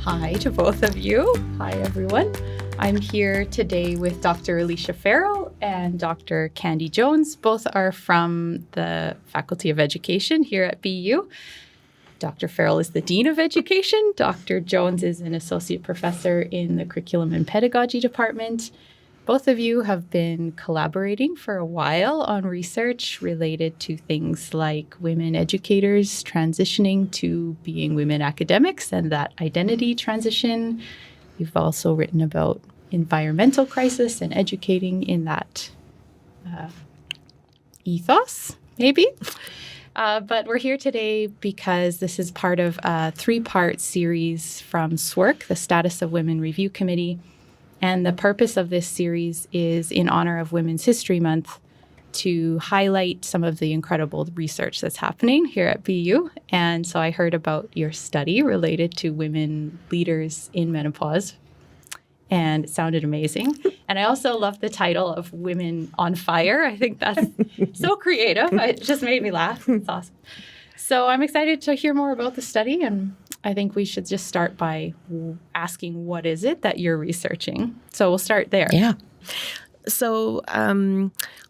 Hi to both of you. Hi, everyone. I'm here today with Dr. Alysha Farrell and Dr. Candy Jones. Both are from the Faculty of Education here at BU. Dr. Farrell is the Dean of Education. Dr. Jones is an associate professor in the Curriculum and Pedagogy Department. Both of you have been collaborating for a while on research related to things like women educators transitioning to being women academics and that identity transition. You've also written about environmental crisis and educating in that ethos, maybe. But we're here today because this is part of a 3-part series from SWRC, the Status of Women Review Committee. And the purpose of this series is in honor of Women's History Month to highlight some of the incredible research that's happening here at BU. And so I heard about your study related to women leaders in menopause, and it sounded amazing. And I also love the title of Women on Fire. I think that's so creative. It just made me laugh. It's awesome. So I'm excited to hear more about the study, and I think we should just start by asking, what is it that you're researching? So we'll start there. Yeah. So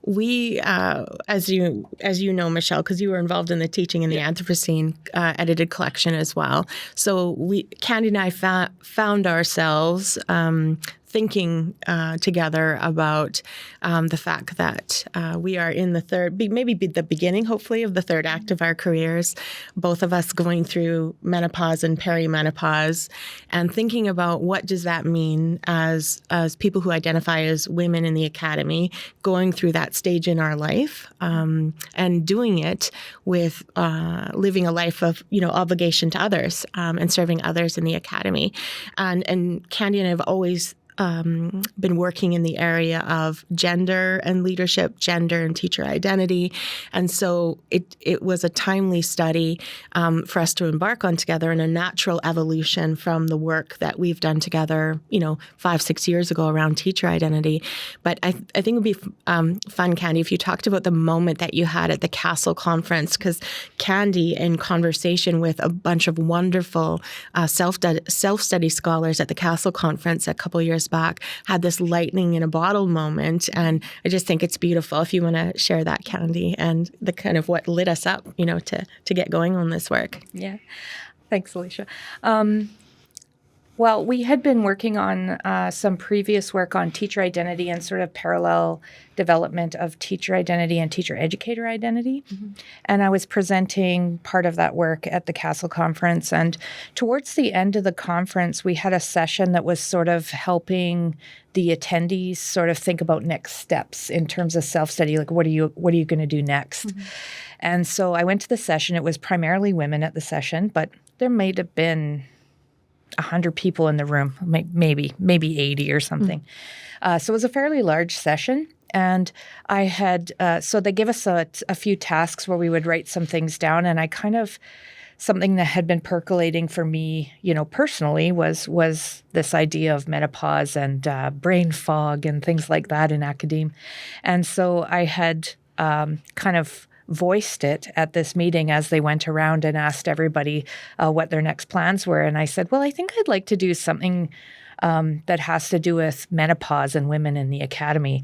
we, as you know, Michelle, because you were involved in the teaching in the Anthropocene edited collection as well. So Candy and I found ourselves thinking together about the fact that we are in the the beginning, hopefully, of the third act of our careers, both of us going through menopause and perimenopause, and thinking about what does that mean as people who identify as women in the academy, going through that stage in our life, and doing it with living a life of obligation to others and serving others in the academy. And Candy and I have always been working in the area of gender and leadership, gender and teacher identity. And so it was a timely study for us to embark on together, and a natural evolution from the work that we've done together, 5-6 years ago around teacher identity. But I think it would be fun, Candy, if you talked about the moment that you had at the Castle Conference, because Candy, in conversation with a bunch of wonderful self-study scholars at the Castle Conference a couple years back, had this lightning in a bottle moment. And I just think it's beautiful. If you want to share that, Candy, and the kind of what lit us up, to get going on this work. Yeah. Thanks, Alysha. Well, we had been working on some previous work on teacher identity and sort of parallel development of teacher identity and teacher educator identity. Mm-hmm. And I was presenting part of that work at the Castle Conference. And towards the end of the conference, we had a session that was sort of helping the attendees sort of think about next steps in terms of self-study, like what are you going to do next? Mm-hmm. And so I went to the session. It was primarily women at the session, but there may have been 100 people in the room, maybe 80 or something. So it was a fairly large session. And I had, so they gave us a few tasks where we would write some things down. And I something that had been percolating for me, personally was this idea of menopause and brain fog and things like that in academia. And so I had kind of voiced it at this meeting as they went around and asked everybody what their next plans were. And I said, well, I think I'd like to do something that has to do with menopause and women in the academy.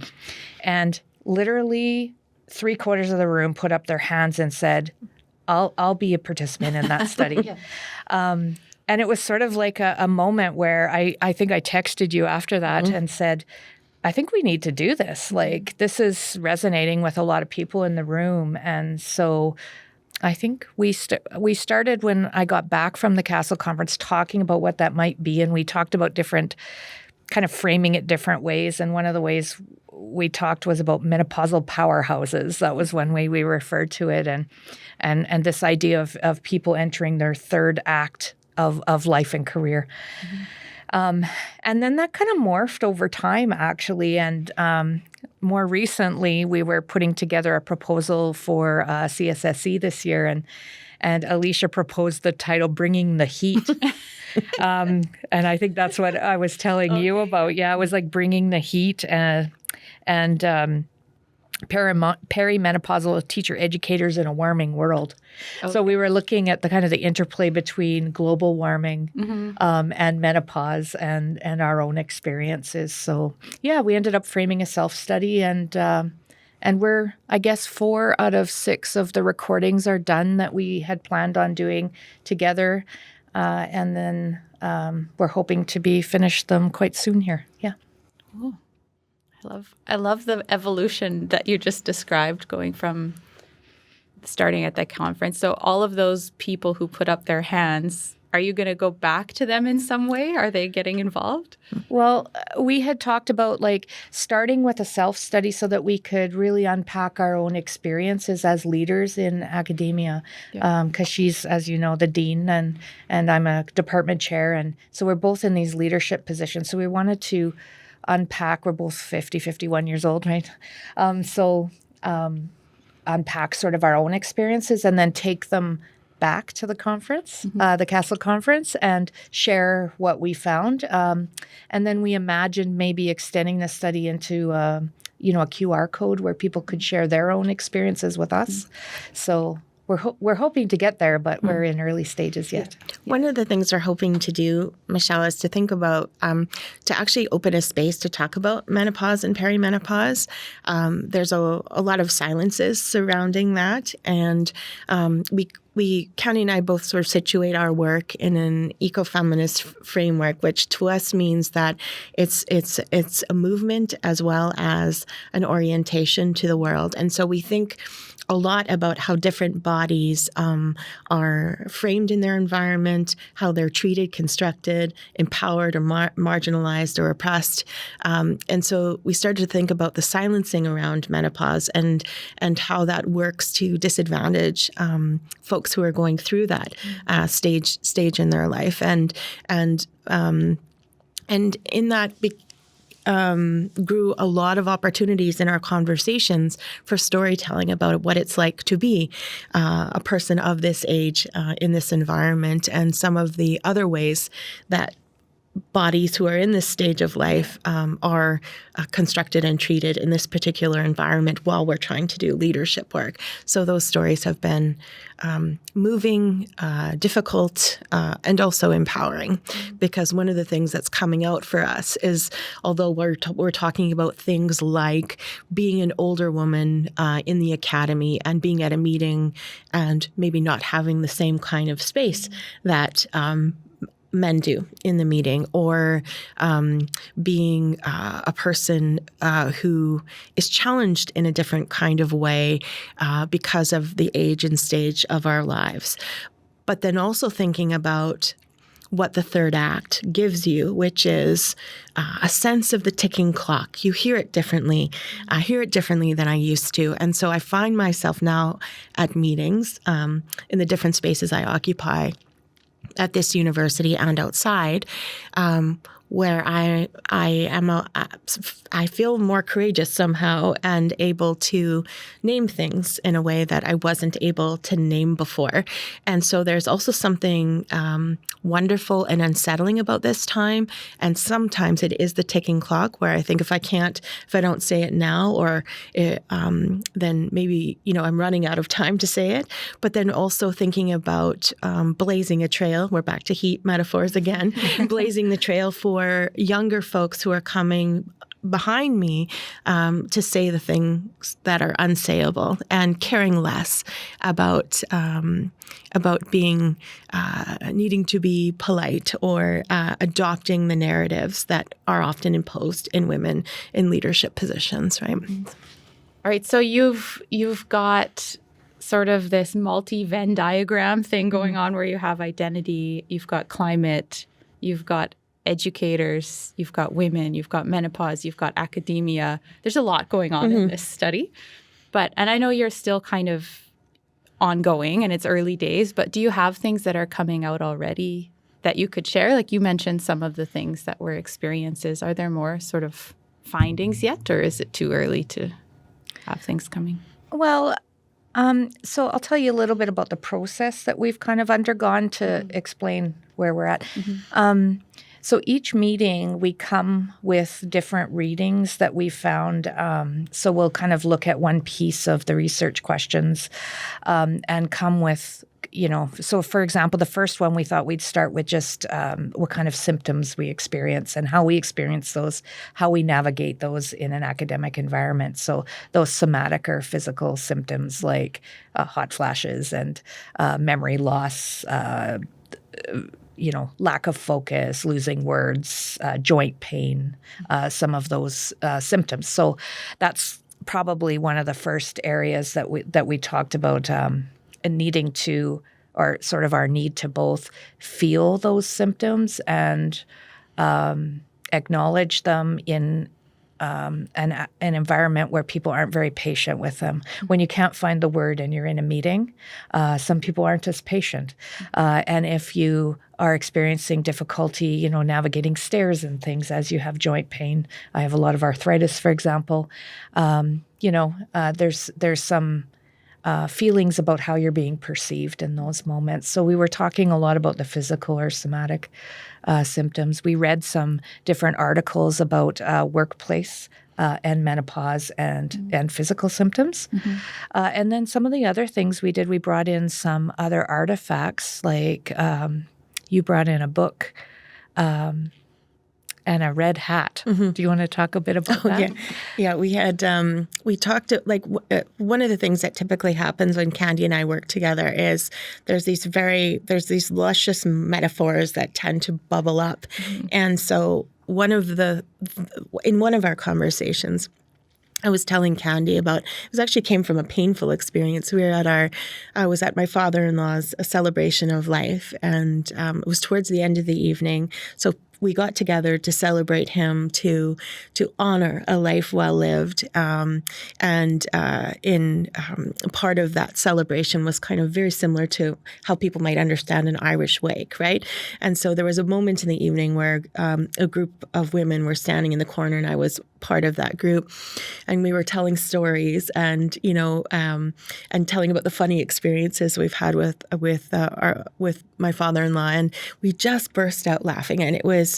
And literally 3/4 of the room put up their hands and said, I'll be a participant in that study. Yeah. And it was sort of like a moment where I think I texted you after that and said, I think we need to do this. Like, this is resonating with a lot of people in the room. And so I think we started when I got back from the Castle Conference talking about what that might be. And we talked about different, kind of framing it different ways. And one of the ways we talked was about menopausal powerhouses. That was one way we referred to it. And this idea of people entering their third act of life and career. Mm-hmm. And then that kind of morphed over time, actually. And more recently, we were putting together a proposal for CSSE this year. And Alysha proposed the title, Bringing the Heat. And I think that's what I was telling you about. Yeah, it was like bringing the heat. And perimenopausal teacher educators in a warming world. Okay. So we were looking at the kind of the interplay between global warming and menopause and our own experiences. So yeah, we ended up framing a self-study, and we're, I guess, 4 out of 6 of the recordings are done that we had planned on doing together, and then we're hoping to be finished them quite soon here. Yeah. Ooh. I love the evolution that you just described, going from starting at that conference. So all of those people who put up their hands, are you going to go back to them in some way? Are they getting involved? Well, we had talked about starting with a self-study so that we could really unpack our own experiences as leaders in academia. Because she's, as you know, the dean and I'm a department chair. And so we're both in these leadership positions. So we wanted to unpack, we're both 51 years old, right? Unpack sort of our own experiences and then take them back to the conference, the Castle Conference, and share what we found. And then we imagined maybe extending the study into a QR code where people could share their own experiences with us. So we're hoping to get there, but we're in early stages yet. One of the things we're hoping to do, Michelle, is to think about to actually open a space to talk about menopause and perimenopause. There's a lot of silences surrounding that, and County and I both sort of situate our work in an ecofeminist framework, which to us means that it's a movement as well as an orientation to the world. And so we think a lot about how different bodies are framed in their environment, how they're treated, constructed, empowered, or marginalized or oppressed. And so we started to think about the silencing around menopause and how that works to disadvantage folks who are going through that stage in their life. And in that grew a lot of opportunities in our conversations for storytelling about what it's like to be a person of this age in this environment, and some of the other ways that bodies who are in this stage of life are constructed and treated in this particular environment while we're trying to do leadership work. So those stories have been moving, difficult, and also empowering, because one of the things that's coming out for us is, although we're talking about things like being an older woman in the academy and being at a meeting and maybe not having the same kind of space that men do in the meeting, or being a person who is challenged in a different kind of way because of the age and stage of our lives. But then also thinking about what the third act gives you, which is a sense of the ticking clock. You hear it differently. I hear it differently than I used to. And so I find myself now at meetings in the different spaces I occupy at this university and outside, where I feel more courageous somehow and able to name things in a way that I wasn't able to name before. And so there's also something wonderful and unsettling about this time. And sometimes it is the ticking clock, where I think if I don't say it now, or then maybe, I'm running out of time to say it. But then also thinking about blazing a trail. We're back to heat metaphors again, blazing the trail for younger folks who are coming behind me to say the things that are unsayable, and caring less about being needing to be polite, or adopting the narratives that are often imposed in women in leadership positions, right? All right, so you've got sort of this multi-Venn diagram thing going on, where you have identity, you've got climate, you've got educators, you've got women, you've got menopause, you've got academia. There's a lot going on in this study. And I know you're still kind of ongoing and it's early days, but do you have things that are coming out already that you could share? Like you mentioned some of the things that were experiences. Are there more sort of findings yet, or is it too early to have things coming? Well, so I'll tell you a little bit about the process that we've kind of undergone to explain where we're at. So each meeting, we come with different readings that we found. So we'll kind of look at one piece of the research questions and come with, so for example, the first one, we thought we'd start with just what kind of symptoms we experience and how we experience those, how we navigate those in an academic environment. So those somatic or physical symptoms like hot flashes and memory loss, lack of focus, losing words, joint pain, some of those symptoms. So that's probably one of the first areas that we talked about needing to, or sort of our need to both feel those symptoms and acknowledge them in an environment where people aren't very patient with them. When you can't find the word and you're in a meeting, some people aren't as patient. And if you are experiencing difficulty, navigating stairs and things as you have joint pain, I have a lot of arthritis, for example, there's some feelings about how you're being perceived in those moments. So we were talking a lot about the physical or somatic symptoms. We read some different articles about workplace and menopause and physical symptoms. And then some of the other things we did, we brought in some other artifacts, like you brought in a book and a red hat. Do you want to talk a bit about that? Yeah. We had we talked one of the things that typically happens when Candy and I work together is there's these luscious metaphors that tend to bubble up, and so in one of our conversations, I was telling Candy about, came from a painful experience. I was at my father-in-law's celebration of life, and it was towards the end of the evening. So we got together to celebrate him, to honor a life well lived. And part of that celebration was kind of very similar to how people might understand an Irish wake, right? And so there was a moment in the evening where a group of women were standing in the corner, and I was part of that group, and we were telling stories and telling about the funny experiences we've had with my father-in-law, and we just burst out laughing, and it was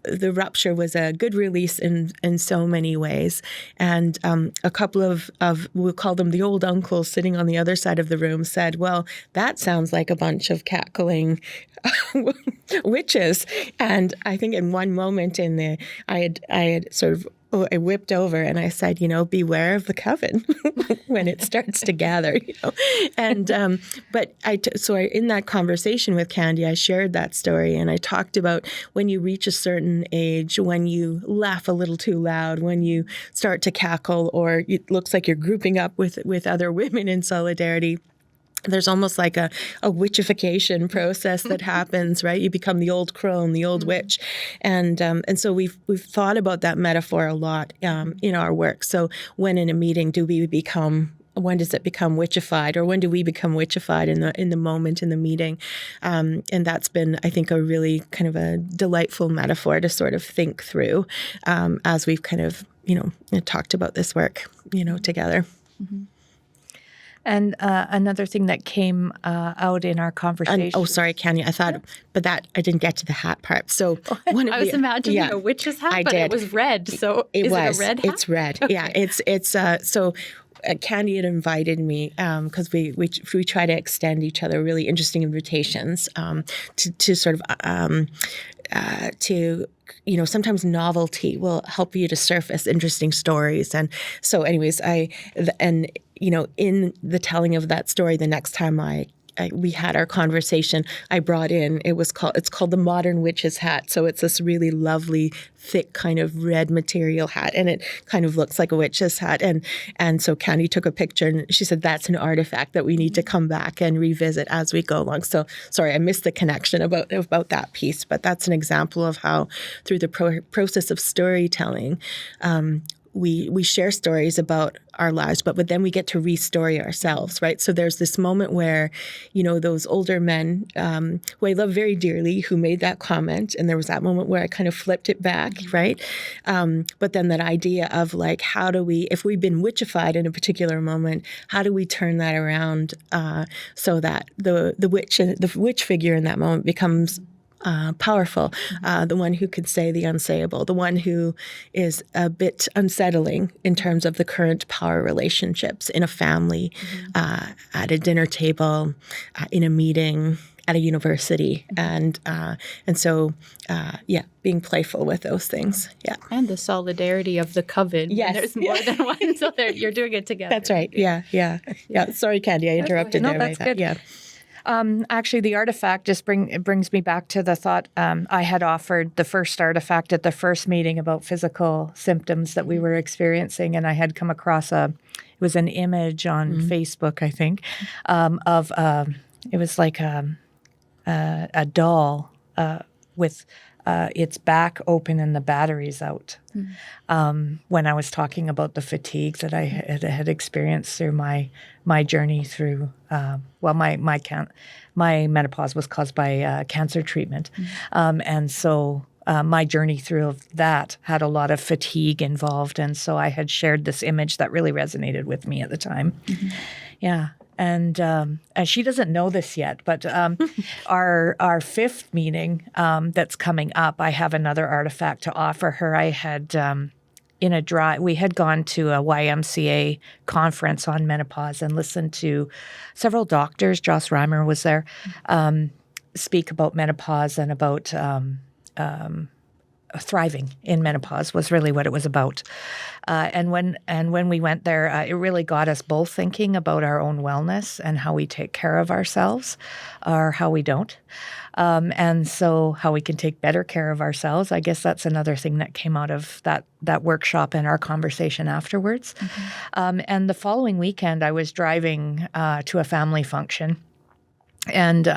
the rupture was a good release in so many ways. And a couple of we'll call them the old uncles sitting on the other side of the room said, "Well, that sounds like a bunch of cackling witches." And I think in one moment I had sort of I whipped over and I said, beware of the coven when it starts to gather, And in that conversation with Candy, I shared that story, and I talked about when you reach a certain age, when you laugh a little too loud, when you start to cackle, or it looks like you're grouping up with other women in solidarity. There's almost like a witchification process that happens, right? You become the old crone, the old witch, and so we've thought about that metaphor a lot in our work. So when in a meeting, when does it become witchified, or when do we become witchified in the moment in the meeting? And that's been, I think, a really kind of a delightful metaphor to sort of think through as we've kind of talked about this work together. Mm-hmm. And another thing that came out in our conversation. Sorry, Kenya. I thought, but that I didn't get to the hat part. So I was imagining a witch's hat, but it was red. So is it a red hat? It's red. Okay. Yeah, it's so. Candy had invited me because we try to extend each other really interesting invitations to sort of sometimes novelty will help you to surface interesting stories. And so anyways, in the telling of that story, the next time we had our conversation, I brought in, it's called the Modern Witch's Hat. So it's this really lovely, thick kind of red material hat, and it kind of looks like a witch's hat. And so Candy took a picture, and she said, that's an artifact that we need to come back and revisit as we go along. So sorry, I missed the connection about that piece, but that's an example of how through the process of storytelling, we share stories about our lives, but then we get to re-story ourselves, right? So there's this moment where, those older men who I love very dearly, who made that comment, and there was that moment where I kind of flipped it back, right? But then that idea of like, how do we, if we've been witchified in a particular moment, how do we turn that around so that the witch figure in that moment becomes powerful, the one who could say the unsayable, the one who is a bit unsettling in terms of the current power relationships in a family, at a dinner table, in a meeting, at a university, and so being playful with those things, And the solidarity of the coven. Yes. When there's more than one, so you're doing it together. That's right. Yeah. Sorry, Candy, I interrupted No, there. that's good. Yeah. Actually, the artifact just brings me back to the thought I had offered the first artifact at the first meeting about physical symptoms that we were experiencing, and I had come across it was an image on Facebook, I think, of it was like a doll with its back open and the batteries out. When I was talking about the fatigues that I had experienced through my journey through, my menopause was caused by cancer treatment. And so my journey through that had a lot of fatigue involved. And so I had shared this image that really resonated with me at the time. Yeah. And she doesn't know this yet, but our fifth meeting that's coming up, I have another artifact to offer her. I had we had gone to a YMCA conference on menopause and listened to several doctors. Joss Reimer was there, speak about menopause and about thriving in menopause was really what it was about. And when we went there, it really got us both thinking about our own wellness and how we take care of ourselves or how we don't. And so how we can take better care of ourselves. I guess that's another thing that came out of that workshop and our conversation afterwards. And the following weekend, I was driving to a family function and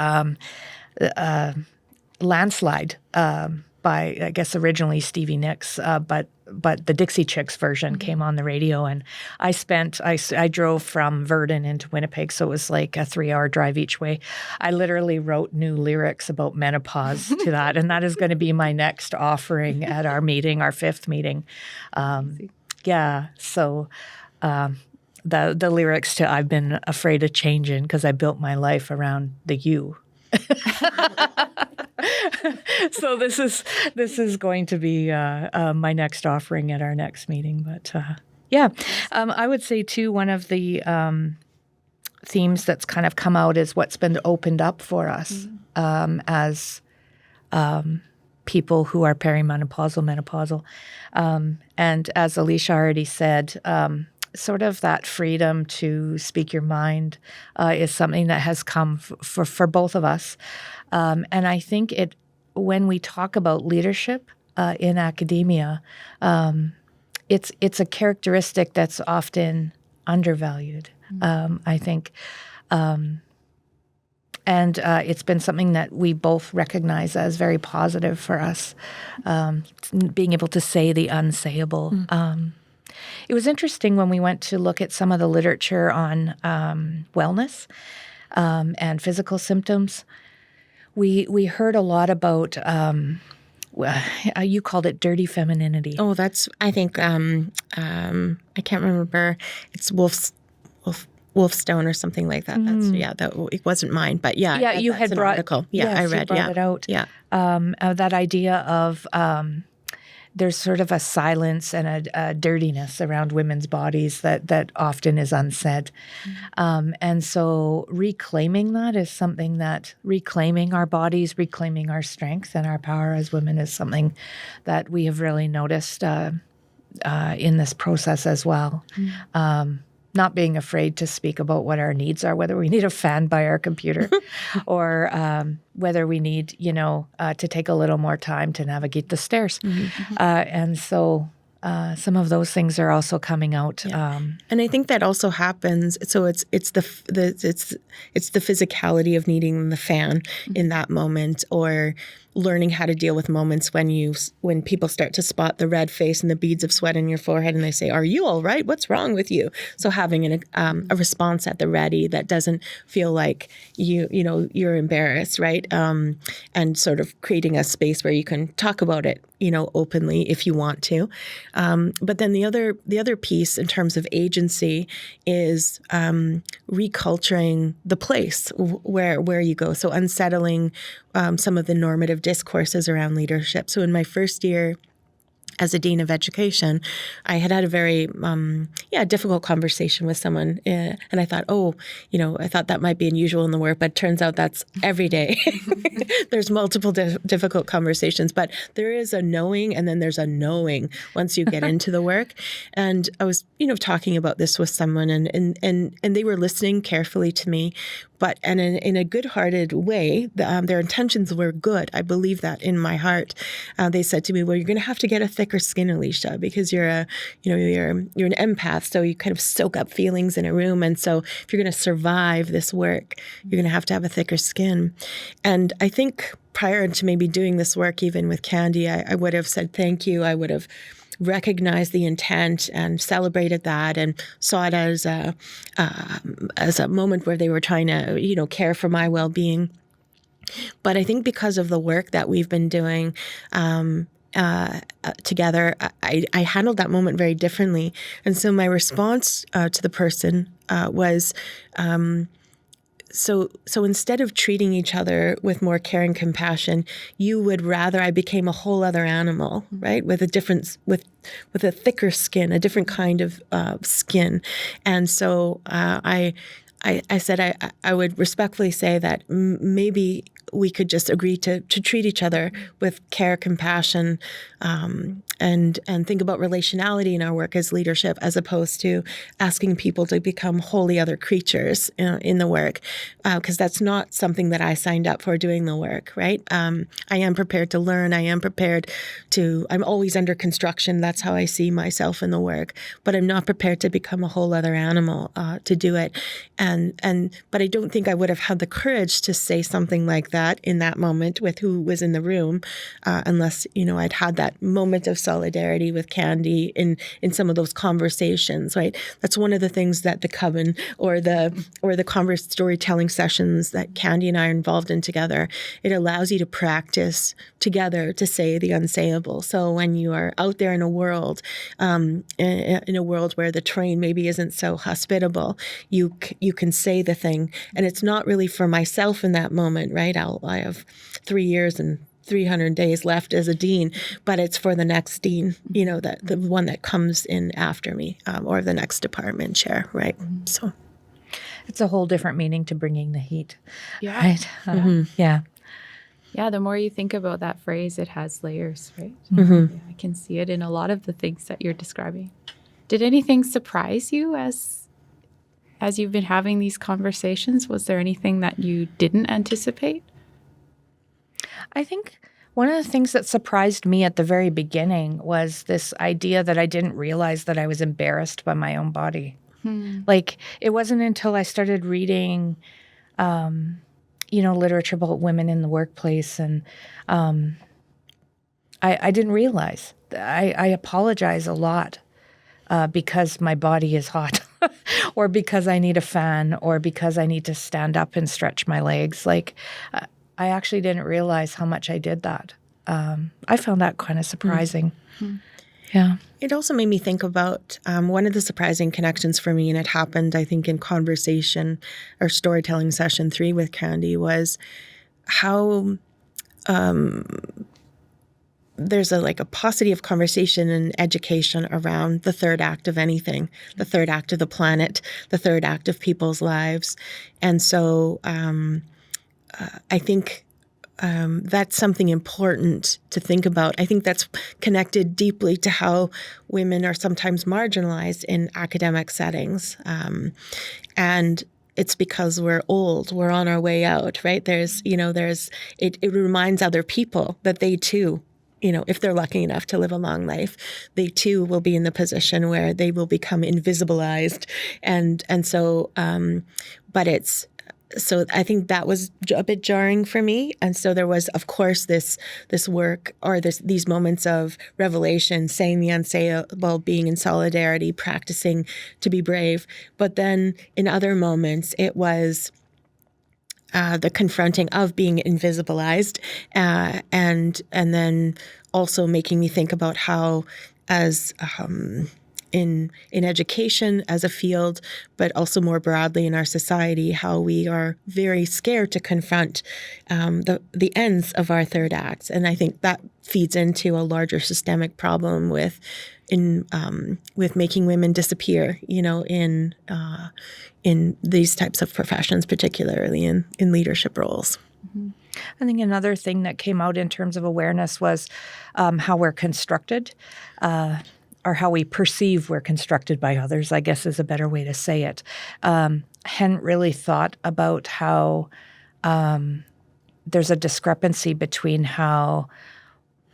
landslide by, I guess, originally Stevie Nicks, but the Dixie Chicks version came on the radio, and I drove from Verdun into Winnipeg, so it was like a 3-hour drive each way. I literally wrote new lyrics about menopause to that, and that is going to be my next offering at our meeting, our fifth meeting. So the lyrics to "I've been afraid of changing because I built my life around the you." So this is going to be my next offering at our next meeting. But I would say too, one of the themes that's kind of come out is what's been opened up for us as people who are perimenopausal, menopausal, and as Alysha already said. Sort of that freedom to speak your mind is something that has come for both of us. And I think when we talk about leadership in academia, it's a characteristic that's often undervalued, I think. And it's been something that we both recognize as very positive for us, being able to say the unsayable. It was interesting when we went to look at some of the literature on wellness and physical symptoms. We heard a lot about, you called it dirty femininity. Oh, that's, I think, I can't remember. It's Wolfstone or something like that. That's, it wasn't mine, but you had brought article. I read. You brought it out. Yeah. That idea of there's sort of a silence and a dirtiness around women's bodies that often is unsaid. And so reclaiming that is something that reclaiming our bodies, reclaiming our strength and our power as women is something that we have really noticed in this process as well. Not being afraid to speak about what our needs are, whether we need a fan by our computer or whether we need, to take a little more time to navigate the stairs. And so some of those things are also coming out. And I think that also happens. So it's the physicality of needing the fan in that moment, or learning how to deal with moments when people start to spot the red face and the beads of sweat in your forehead and they say, "Are you all right? What's wrong with you?" So having a response at the ready that doesn't feel like you're embarrassed, right? And sort of creating a space where you can talk about it, openly if you want to. But then the other piece in terms of agency is reculturing the place where you go. So unsettling some of the normative discourses around leadership. So in my first year as a dean of education, I had a very difficult conversation with someone, and I thought, I thought that might be unusual in the work, but it turns out that's every day. There's multiple difficult conversations, but there is a knowing, and then there's a knowing once you get into the work. And I was, talking about this with someone, and they were listening carefully to me, but in a good-hearted way. Their intentions were good. I believe that in my heart. They said to me, "Well, you're going to have to get a thicker skin, Alysha, because you're an empath, so you kind of soak up feelings in a room. And so if you're going to survive this work, you're going to have a thicker skin." And I think prior to maybe doing this work, even with Candy, I would have said thank you. I would have recognized the intent and celebrated that and saw it as a moment where they were trying to, care for my well-being. But I think because of the work that we've been doing together, I handled that moment very differently. And so my response to the person was, so instead of treating each other with more care and compassion, you would rather I became a whole other animal, right? With a different, with a thicker skin, a different kind of skin. And so I said I would respectfully say that maybe we could just agree to treat each other with care, compassion, and think about relationality in our work as leadership, as opposed to asking people to become wholly other creatures in the work, because that's not something that I signed up for doing the work, right? I am prepared to learn. I am prepared to. I'm always under construction. That's how I see myself in the work. But I'm not prepared to become a whole other animal to do it. But I don't think I would have had the courage to say something like that in that moment with who was in the room, unless I'd had that moment of solidarity with Candy in some of those conversations. Right, that's one of the things that the coven or the storytelling sessions that Candy and I are involved in together. It allows you to practice together to say the unsayable. So when you are out there in a world, where the terrain maybe isn't so hospitable, you can say the thing, and it's not really for myself in that moment, right? I have 3 years and 300 days left as a dean, but it's for the next dean, the one that comes in after me, or the next department chair, right? So it's a whole different meaning to bringing the heat. Yeah. Right. Yeah. Yeah, the more you think about that phrase, it has layers, right? Mm-hmm. Yeah, I can see it in a lot of the things that you're describing. Did anything surprise you as you've been having these conversations? Was there anything that you didn't anticipate? I think one of the things that surprised me at the very beginning was this idea that I didn't realize that I was embarrassed by my own body. Like, it wasn't until I started reading, literature about women in the workplace, and I didn't realize. I apologize a lot because my body is hot, or because I need a fan, or because I need to stand up and stretch my legs. Like, I actually didn't realize how much I did that. I found that kind of surprising. Yeah. It also made me think about one of the surprising connections for me, and it happened, I think, in conversation or storytelling session 3 with Candy, was how there's a paucity of conversation and education around the third act of anything, the third act of the planet, the third act of people's lives. And so I think that's something important to think about. I think that's connected deeply to how women are sometimes marginalized in academic settings. And it's because we're old, we're on our way out, right? It reminds other people that they too, if they're lucky enough to live a long life, they too will be in the position where they will become invisibilized. And so, so I think that was a bit jarring for me. And so there was, of course, this work, or these moments of revelation, saying the unsayable, being in solidarity, practicing to be brave. But then in other moments, it was the confronting of being invisibilized, and then also making me think about how, as in education as a field, but also more broadly in our society, how we are very scared to confront the ends of our third acts. And I think that feeds into a larger systemic problem with making women disappear, in these types of professions, particularly in leadership roles. I think another thing that came out in terms of awareness was how we're constructed, or how we perceive we're constructed by others, I guess is a better way to say it. I hadn't really thought about how there's a discrepancy between how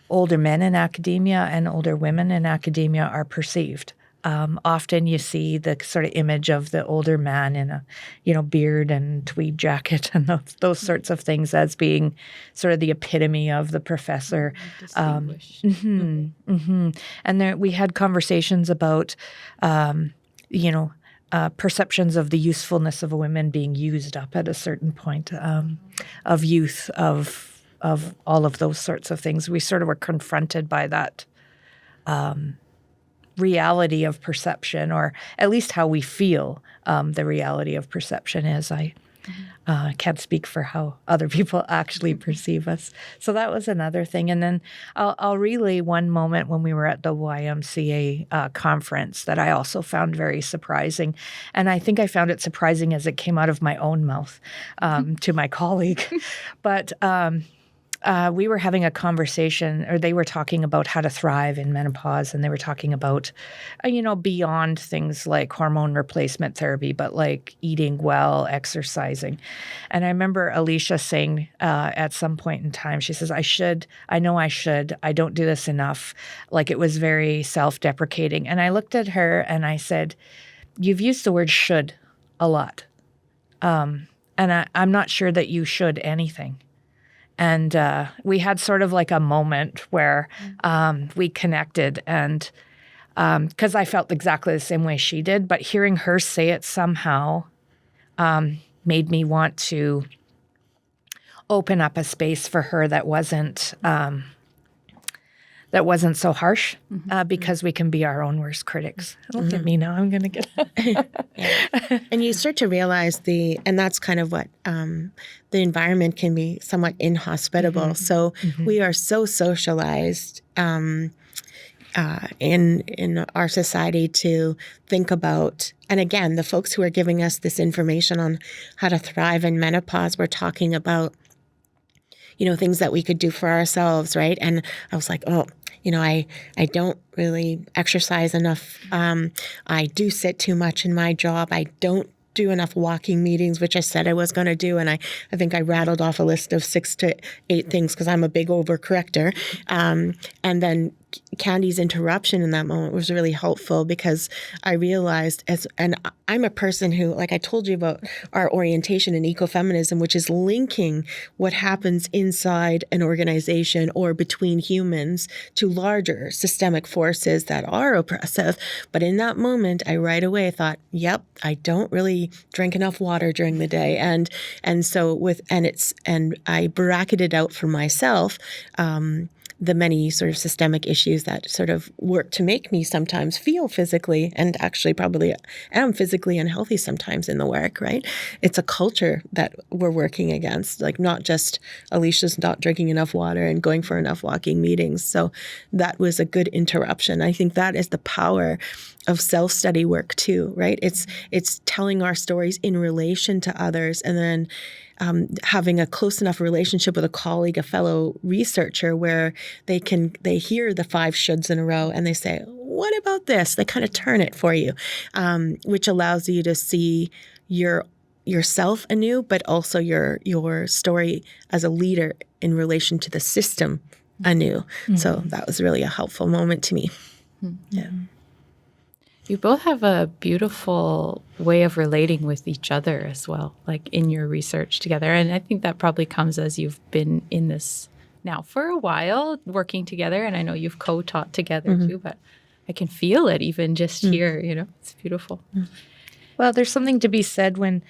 older men in academia and older women in academia are perceived. Often you see the sort of image of the older man in a, beard and tweed jacket and those sorts of things as being sort of the epitome of the professor. Distinguished. And we had conversations about, perceptions of the usefulness of a woman being used up at a certain point of youth, of all of those sorts of things. We sort of were confronted by that reality of perception, or at least how we feel the reality of perception is. I can't speak for how other people actually perceive us. So that was another thing. And then I'll relay one moment when we were at the YMCA conference that I also found very surprising. And I think I found it surprising as it came out of my own mouth to my colleague. But we were having a conversation, or they were talking about how to thrive in menopause, and they were talking about, beyond things like hormone replacement therapy, but like eating well, exercising. And I remember Alysha saying at some point in time, she says, I know I should, I don't do this enough. Like, it was very self-deprecating. And I looked at her and I said, you've used the word should a lot. And I'm not sure that you should anything. And we had sort of like a moment where we connected, and because I felt exactly the same way she did, but hearing her say it somehow made me want to open up a space for her that wasn't so harsh, because we can be our own worst critics. Look at me now. I'm going to get And you start to realize and that's kind of what the environment can be somewhat inhospitable. So we are so socialized in our society to think about, and again, the folks who are giving us this information on how to thrive in menopause, we're talking about things that we could do for ourselves, right? And I was like, I don't really exercise enough. I do sit too much in my job. I don't do enough walking meetings, which I said I was going to do. And I think I rattled off a list of 6 to 8 things because I'm a big overcorrector. And then Candy's interruption in that moment was really helpful, because I realized, and I'm a person who, like I told you about our orientation in ecofeminism, which is linking what happens inside an organization or between humans to larger systemic forces that are oppressive. But in that moment, I right away thought, yep, I don't really drink enough water during the day. And I bracketed out for myself the many sort of systemic issues that sort of work to make me sometimes feel physically, and actually probably am physically unhealthy sometimes in the work, right? It's a culture that we're working against, like not just Alysha's not drinking enough water and going for enough walking meetings. So that was a good interruption. I think that is the power of self-study work too, right? It's telling our stories in relation to others, and then having a close enough relationship with a colleague, a fellow researcher, where they hear the 5 shoulds in a row and they say, what about this? They kind of turn it for you, which allows you to see yourself anew, but also your story as a leader in relation to the system anew. Mm-hmm. So that was really a helpful moment to me. Mm-hmm. Yeah. You both have a beautiful way of relating with each other as well, like in your research together. And I think that probably comes as you've been in this now for a while, working together. And I know you've co-taught together too, but I can feel it even just here, it's beautiful. Well, there's something to be said when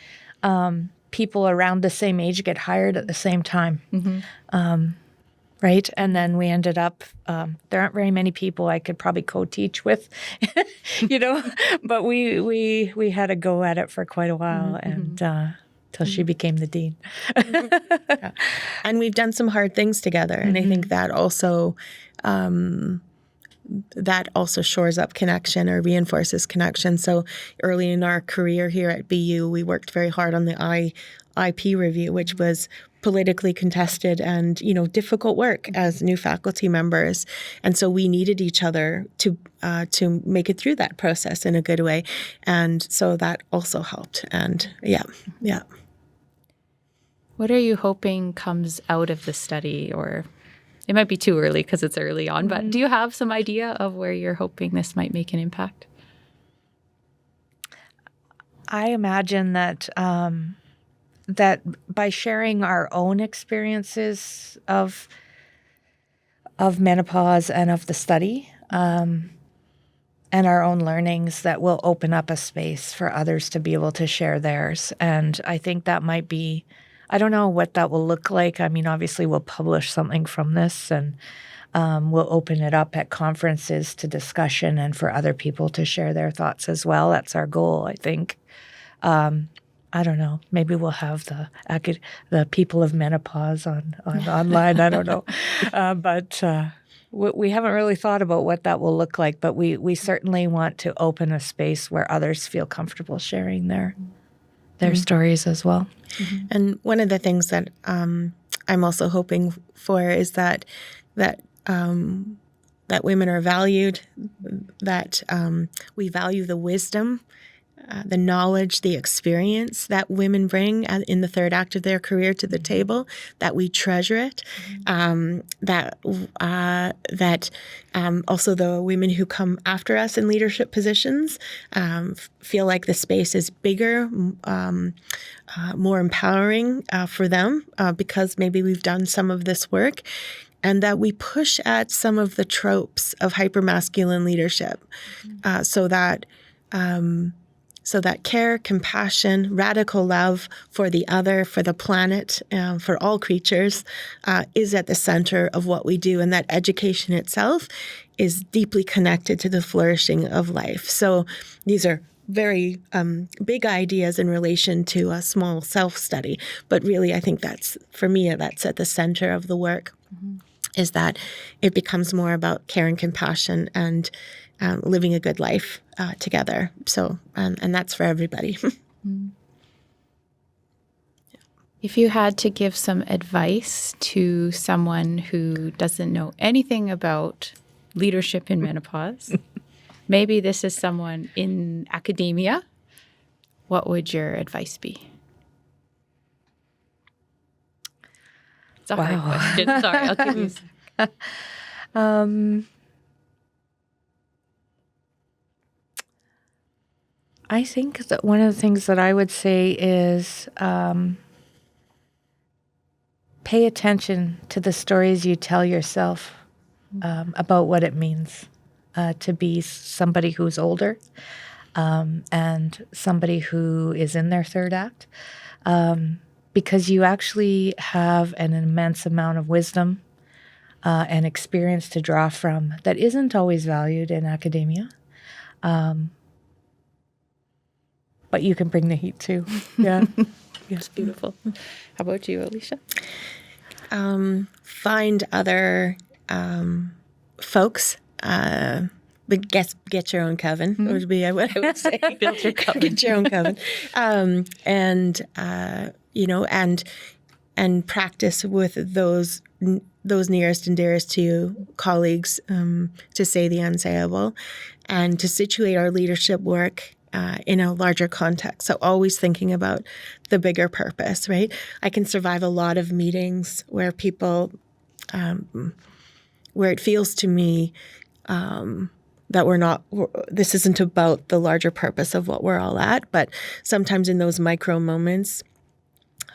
people around the same age get hired at the same time. Right? right? And then we ended up, there aren't very many people I could probably co-teach with, but we had a go at it for quite a while and till she became the dean. Yeah. And we've done some hard things together. And I think that also shores up connection or reinforces connection. So early in our career here at BU, we worked very hard on the IP review, which was politically contested and, difficult work as new faculty members. And so we needed each other to make it through that process in a good way. And so that also helped. And yeah. What are you hoping comes out of the study? Or it might be too early because it's early on, but do you have some idea of where you're hoping this might make an impact? I imagine that that by sharing our own experiences of menopause and of the study and our own learnings, that will open up a space for others to be able to share theirs. And I think that might be, I don't know what that will look like. I mean, obviously we'll publish something from this and we'll open it up at conferences to discussion and for other people to share their thoughts as well. That's our goal, I think. I don't know. Maybe we'll have the people of menopause on online. I don't know. But we haven't really thought about what that will look like. But we certainly want to open a space where others feel comfortable sharing their stories as well. And one of the things that I'm also hoping for is that women are valued, that we value the wisdom, the knowledge, the experience that women bring in the third act of their career to the table, that we treasure it, that also the women who come after us in leadership positions feel like the space is bigger, more empowering for them because maybe we've done some of this work, and that we push at some of the tropes of hypermasculine leadership so that care, compassion, radical love for the other, for the planet, for all creatures, is at the center of what we do, and that education itself is deeply connected to the flourishing of life. So these are very big ideas in relation to a small self-study, but really I think that's at the center of the work, is that it becomes more about care and compassion and living a good life together. So, and that's for everybody. If you had to give some advice to someone who doesn't know anything about leadership in menopause, maybe this is someone in academia, what would your advice be? It's a hard question. Sorry, I'll give you a sec. I think that one of the things that I would say is pay attention to the stories you tell yourself about what it means to be somebody who's older and somebody who is in their third act, because you actually have an immense amount of wisdom and experience to draw from that isn't always valued in academia. But you can bring the heat too. Yeah. It's beautiful. How about you, Alysha? Find other folks. But get your own coven would be what I would say. Build your coven. Get your own coven. And practice with those nearest and dearest to you, colleagues, to say the unsayable, and to situate our leadership work in a larger context. So always thinking about the bigger purpose, right? I can survive a lot of meetings where people, where it feels to me that this isn't about the larger purpose of what we're all at, but sometimes in those micro moments,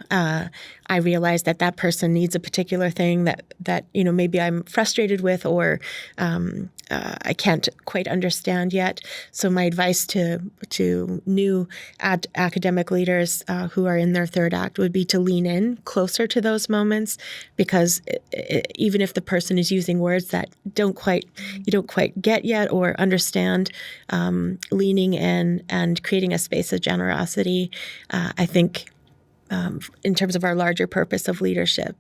I realize that that person needs a particular thing that maybe I'm frustrated with, or I can't quite understand yet. So my advice to new academic leaders who are in their third act would be to lean in closer to those moments, because even if the person is using words that you don't quite get yet or understand, leaning in and creating a space of generosity, I think, in terms of our larger purpose of leadership,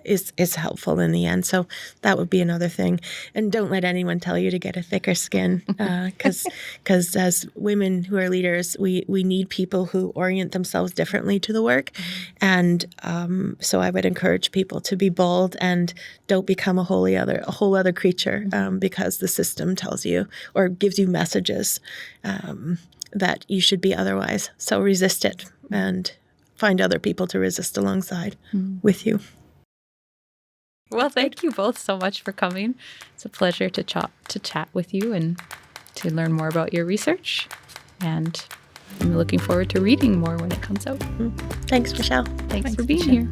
is helpful in the end. So that would be another thing. And don't let anyone tell you to get a thicker skin, because as women who are leaders, we need people who orient themselves differently to the work. And so I would encourage people to be bold and don't become a whole other creature, because the system tells you or gives you messages that you should be otherwise. So resist it and find other people to resist alongside with you. Well, thank you both so much for coming. It's a pleasure to chat with you and to learn more about your research. And I'm looking forward to reading more when it comes out. Thanks, Michelle. Thanks for being here.